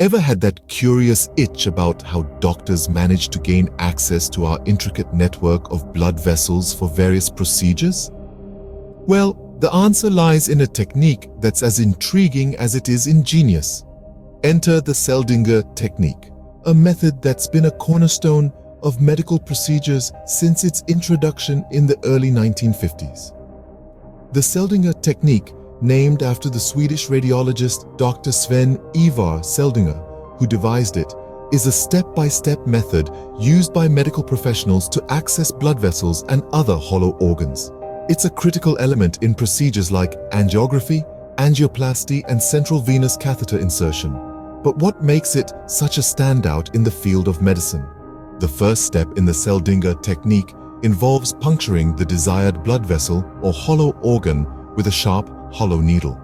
Ever had that curious itch about how doctors manage to gain access to our intricate network of blood vessels for various procedures? Well, the answer lies in a technique that's as intriguing as it is ingenious. Enter the Seldinger Technique, a method that's been a cornerstone of medical procedures since its introduction in the early 1950s. The Seldinger Technique, named after the Swedish radiologist Dr. Sven-Ivar Seldinger, who devised it, is a step-by-step method used by medical professionals to access blood vessels and other hollow organs. It's a critical element in procedures like angiography, angioplasty, and central venous catheter insertion. But what makes it such a standout in the field of medicine? The first step in the Seldinger technique involves puncturing the desired blood vessel or hollow organ with a sharp, hollow needle.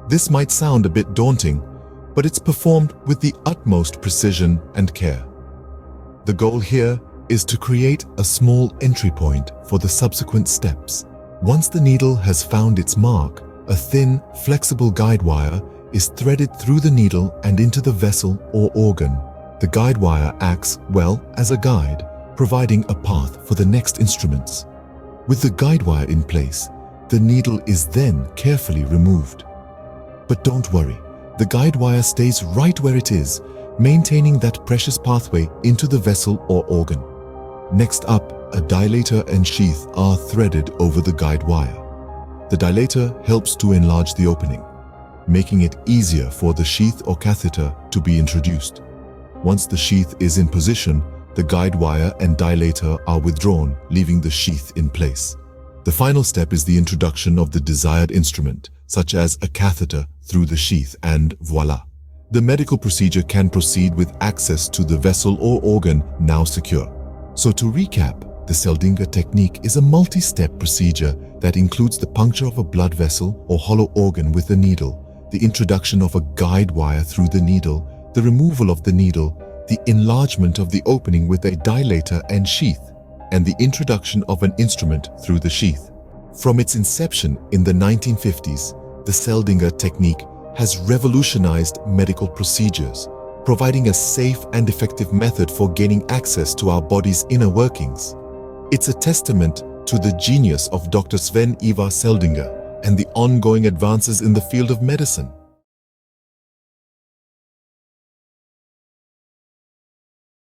This might sound a bit daunting, but it's performed with the utmost precision and care. The goal here is to create a small entry point for the subsequent steps. Once the needle has found its mark, a thin, flexible guide wire is threaded through the needle and into the vessel or organ. The guide wire acts, well, as a guide, providing a path for the next instruments. With the guide wire in place, the needle is then carefully removed. But don't worry, the guide wire stays right where it is, maintaining that precious pathway into the vessel or organ. Next up, a dilator and sheath are threaded over the guide wire. The dilator helps to enlarge the opening, making it easier for the sheath or catheter to be introduced. Once the sheath is in position, the guide wire and dilator are withdrawn, leaving the sheath in place. The final step is the introduction of the desired instrument, such as a catheter, through the sheath, and voila! The medical procedure can proceed with access to the vessel or organ now secure. So to recap, the Seldinger technique is a multi-step procedure that includes the puncture of a blood vessel or hollow organ with a needle, the introduction of a guide wire through the needle, the removal of the needle, the enlargement of the opening with a dilator and sheath, and the introduction of an instrument through the sheath. From its inception in the 1950s, the Seldinger technique has revolutionized medical procedures, providing a safe and effective method for gaining access to our body's inner workings. It's a testament to the genius of Dr. Sven-Ivar Seldinger and the ongoing advances in the field of medicine.